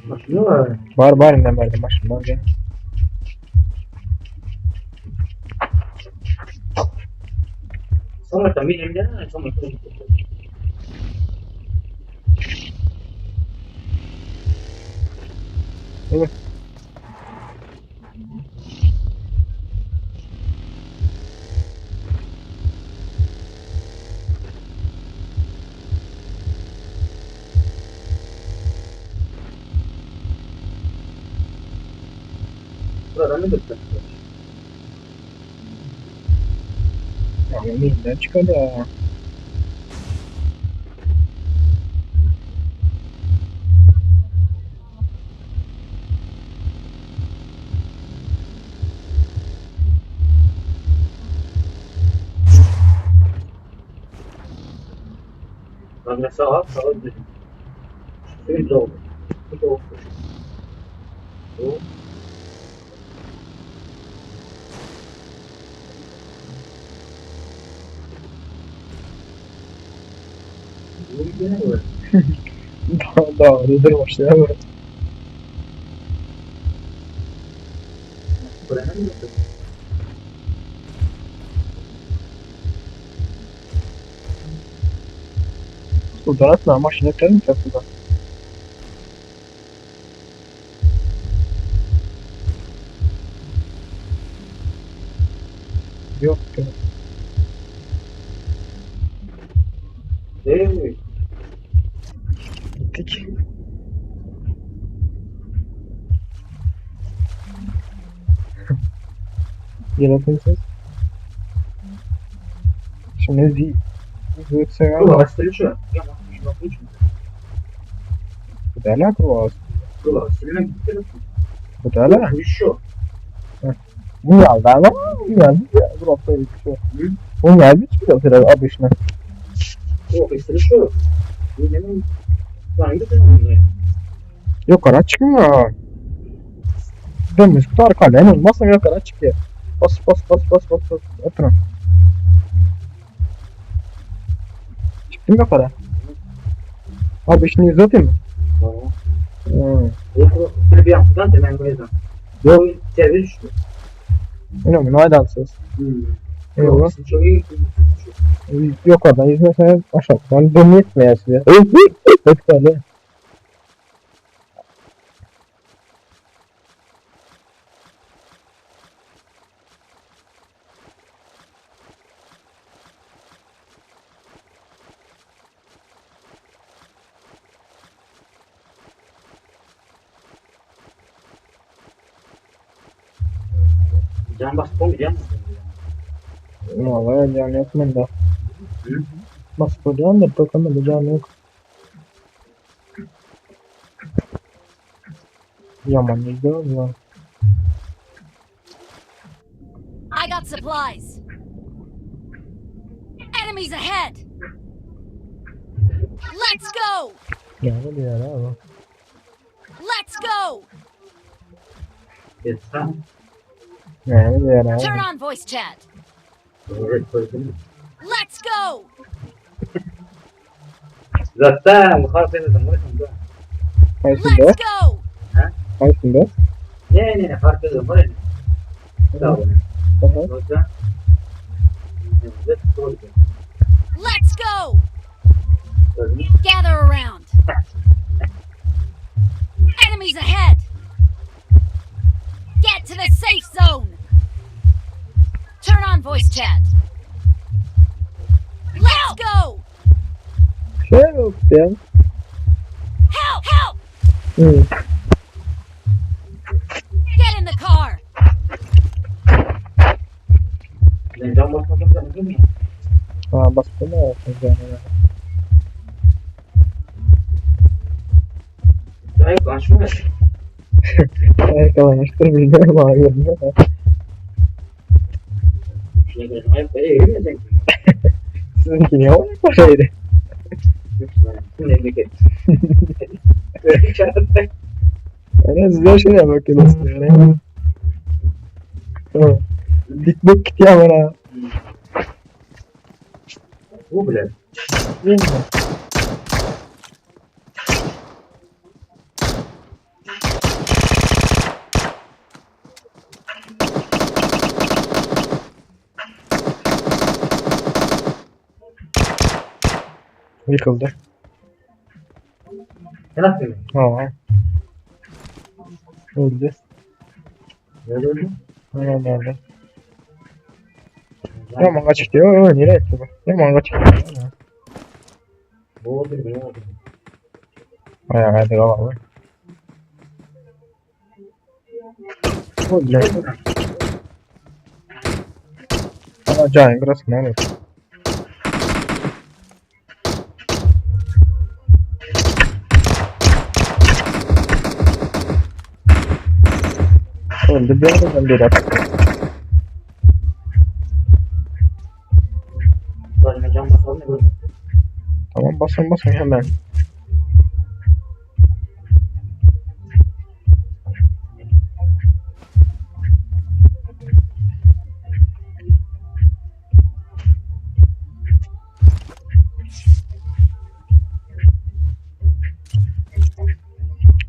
Maşını var. Var ne verdim başım var ya. Sama kami dia sama itu. Evet. Buradan ne bitti? Ya elinden çıkardı ya. Bana sağa dedi. Şimdi oldu. Bu oldu. O bu yine var. Daha durmuş ya böyle. Buradan ne bitti? Sudan atma maşını tutarım ki sudan. Yok yok. Değil mi? Gittik. Yaratın ses. Şimdi zıt Круга sever. встреча. Я могу включить. Kudala kruvaas. Круга встреча. Kudala. Еще. Bu geldi ama bu geldi ya. Bu hafta bir şey. Bu geldi çıkıyor biraz abişine. О, встреча. Вы не знаете, что Yukarı çıkmıyor. Dönmüş tutar kalem olmazsa yukarı çıkıyor. Bas. Atına. Çıktım yukarı. Abi şimdi izleteyim mi? Это прям куда ты нам говоришь? Yok. Тебя видишь, что? Bilmiyorum aydansız. Eyvallah. Yok oradan izlesen aşağıdan dönüyor etmeye size. Ötkali. Can bas koyacağım. Vallahi can yok bende. Bas koyacağım da bakamadı can yok. Yaman izliyor ya. I got supplies. Enemies ahead. Let's go. Yani bir yere ama. Let's go. 됐tan. Yani bir yere Turn ama. on voice chat. Evet, koydum. Let's go. Zaten muhalefet edelim. Kaysında? Let's go. Kaysında? Ne fark edelim. Var ya. Tamam. Aha. Zaten. Evet, koydum. Let's go. Koydum. Gather around. Enemies ahead. Get to the safe zone. Turn on voice chat. Let's go. Şey yok ya. Help. Hı. Get in the car. Ben can basmadım da değil mi? Ha bastı mı olsun yani. Ya yok açma. Yakalanmıştır bilmiyorum ama görünüyor da. Şuna göre hayır böyle yürüyecek. Sizinki niye olacak o şeydi? Bu memleket. Böyle içeride. Yani size şeye bakıyorsunuz yani. Tamam. Dikmek gidiyor bana. Bu bile. Bilmiyorum. Yıkıldı. Sen attın mı? Ha. Öldü. Nerede öldün? Aynen öyle. Yaman kaçık diyor. Nereye etti bu? Yaman kaçık diyor. Bu oldu bir oldu. Ayağa hadi kalalım. Öldü. Ama Giant Grass ne olur? Öldü bir yerden bir at. Başına cam basalım ne görmüyor. Tamam basın hemen.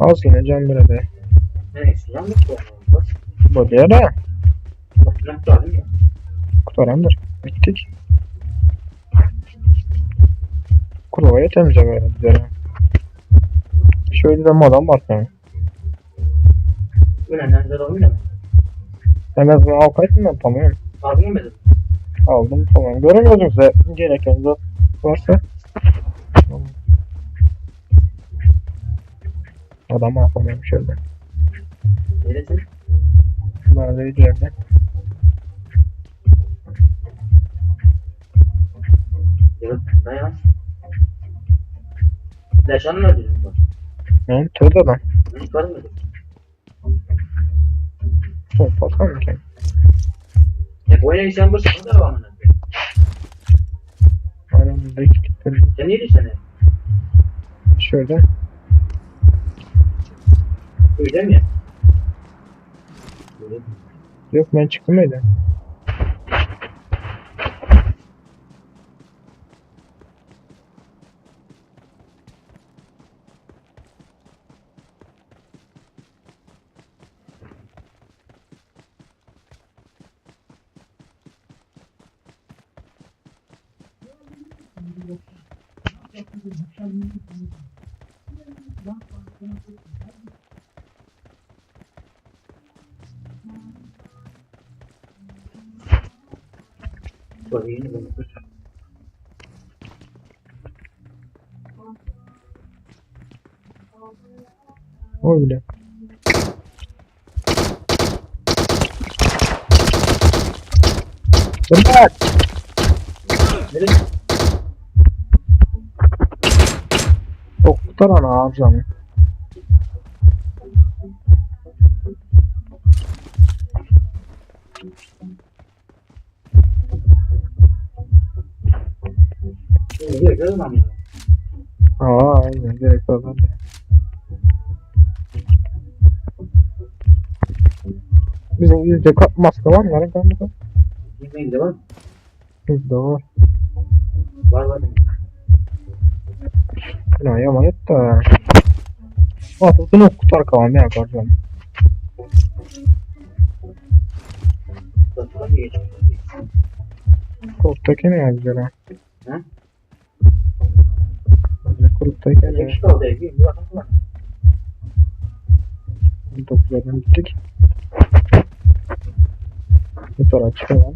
Az yine can bir de. Neyse yan mı bak. Bu diğer de Bak yan tutar değil mi? kurtarandır. Bittik. Kurvaya temizle böyle güzel. Şöyle de adam var yani. Önenden güzel olmuyor mu? En azından al kaydından tamam. Aldın mı dedim? Aldım tamam. Göremiyorsunuz size gereken de varsa. Tamam. Adam yapamıyorum şöyle. Neresin? Böyle ileride. Evet, dayan. Leşan mı öldürdün bak? Yani tövbe adam. Ben çıkarım dedim. Son pasar mı ki? Bu oyuna işen başı ne devam edin? Aramızda iki tipleri. Sen niye düşene? Şöyle. Öyle mi? Öyle mi? Yok ben çıktım öyle. Böyle yeni bunu kır. Öyle. Bırak. Neresi? Oktar ana harcamı. Öyle görmem ama. Aa aynen gerek var hadi. Bizim yüzde maske var mı? Yarın kandık. Gitmeyin de var mı? Yüzde var. Var var. Ne yamayet da. Atılsın okutar kavam ya harcamı. Tatlıdan geçiyor. Kurttaki ne yazıyor ha? Ha? Kurttaki ne? Geçti kaldı evliyim. Bu rakam var. 9'lardan gittik. Bir sonra çıkalım.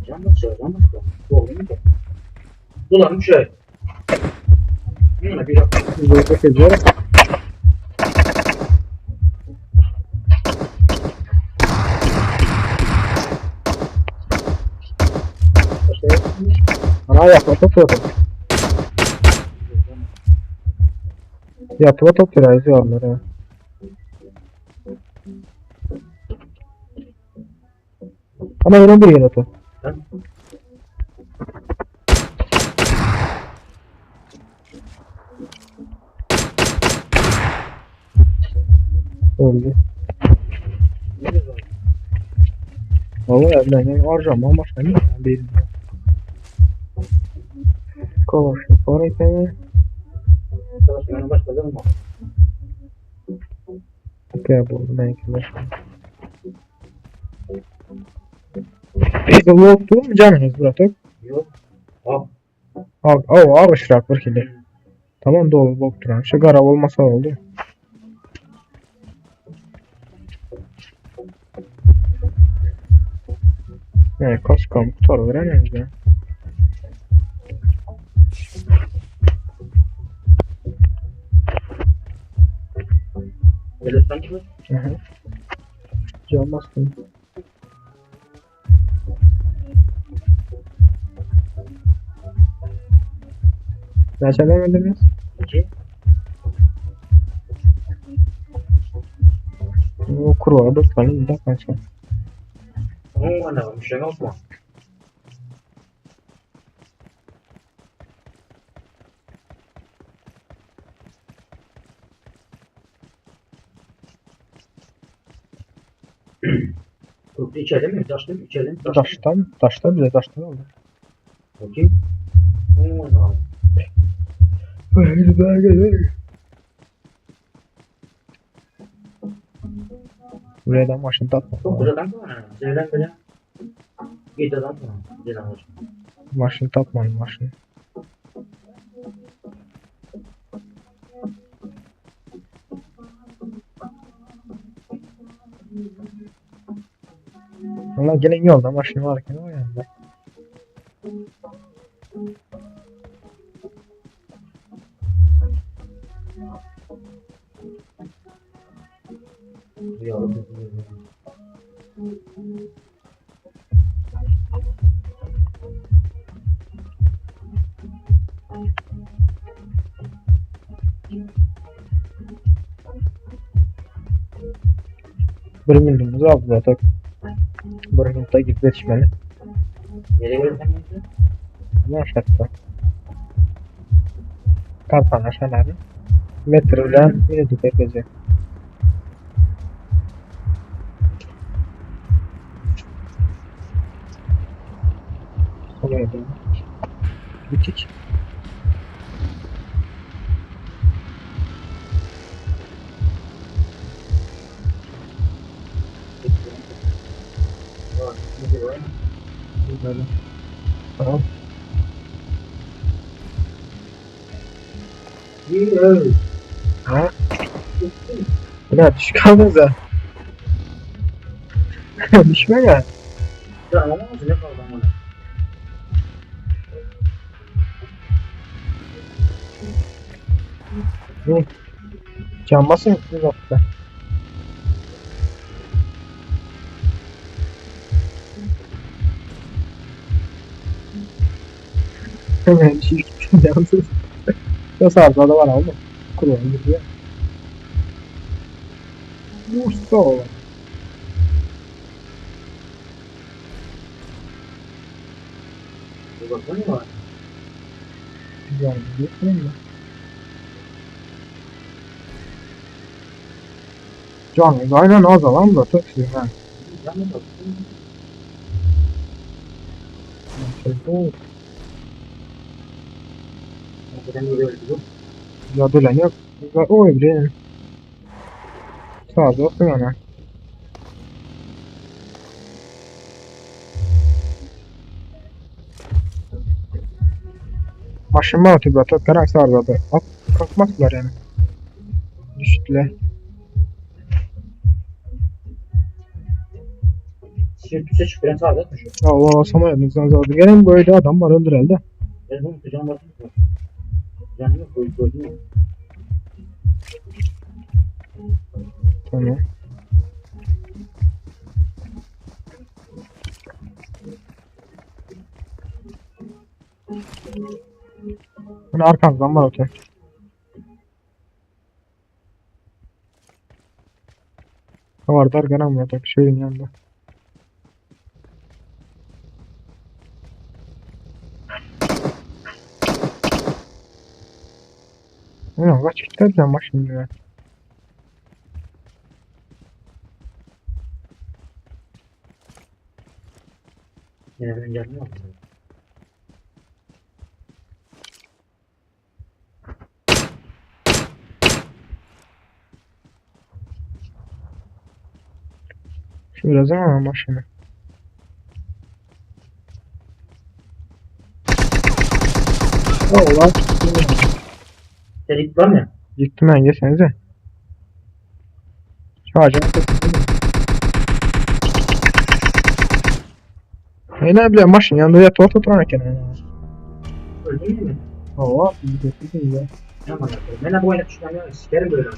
Can basıyor, can basıyor. Bu oldu mu ki? Ulan bir şey. Yine bir dakika. Biz de bakacağız. Ana yapma toplayalım. Yapma toplayalım onları. Ama öyle bir yaratı. Ha? Öldü. Ne diyorsun? Valla evden harcam ama başka ne değil. Kavaşı parayken Çalışmanın başladı mı? okey buldum belki de. Bir de yoktu mu canınız bırakıp? Yok. Hop. Ağışrak bir kili. Tamam dolu bok duran. Şu garab olmasa oldu. Ne kaskam tutar veremeyiz ya. Öyle sanki mi? Hı hı. Can bastım. Ne çelemediniz? İki. O kurva da falan da kaçar. Oo, ne varmış ya Osman. Kurtu içeride mi? Taşta mı? İçeride mi? Taşta mı? Taştan bile taştan oldu. Bakayım. Oo, ne var? Haydi daha gelir. Buraya da maşın tatma. Çok güzel adam var. Zeyden böyle. Bir de adam var. Zeyden var. Maşın tatmayın maşın. Valla gelin yolda maşın varken o yanda. Yavrum. Bir minutumuzu aldı zaten. Bir minuta gidip yetişmeli. Nereye böyle sen yapıyorsun? Ne aşağıda? Kartan aşağıları. Metrodan minutu bekleyecek. Oraya da. Bitik. Var. Ne var? Böyle. Tamam. İyi öyle. Ha? Bırak düş kaldınız ha. Düşme ya. Ya ama nasıl ne kaldı ama? Hı. Canmasın bir hafta. Hemen şirketin yansız. Nasıl arada da var oğlum. Kurban gibi ya. Usta olan. Bir baksana ne var? Yani biliyorsun mu? Canlı aynen o zaman da çok şey ha. Yanına bak. Şey bu. Hakikaten böyle öyle bu. Ya böyle yok. Ya o evre. Sağ olsun ana. Maşın var ki burada karak sardı. At kalkmazlar yani. Düştüler. Sirtüse çıkıran sağda atmış. Allah sama yadınızdan zaten. Gelen böyle adam var öldür elde. Ben bunu kucağıma bakmış. Canım yok. Gördün mü? Tamam. Hani arkamızdan var öte. Havardar gelen var öte. Şeyin yanında. Ulan kaç giderken bak şimdi ya. Yine benim canım yok. Şimdi biraz ama maşını. Ulan Delik var mı? yıktım ben geçsenize. Şu ağacın ne bileyim maşın yanında yatı oturan kenara. Öldün mü? Allah bir de sizin ya. Aman Allah'ım. Ben bu oyuna düşünmüyorum. Sikerim böyle.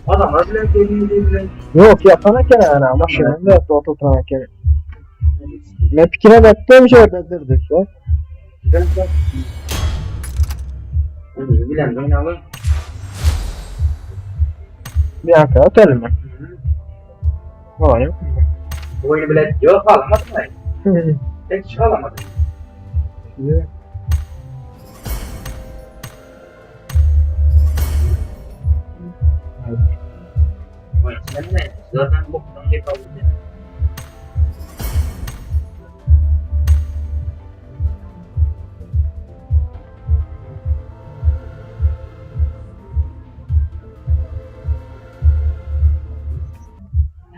Adamlar bile söylediğini bile. Yok yatana kenara maşın yanında yatı oturan kenara. Ne fikre baktığım şey oradadır şu. Güzel bak. Onu bilen oynalı. Bir an kadar atarım ben. Valla yok mu? Bu oyunu bile yok alamadım ben. Hı. Tek kişi alamadım. Şimdi Oyun sen ne? Zaten boktan bir kaldı.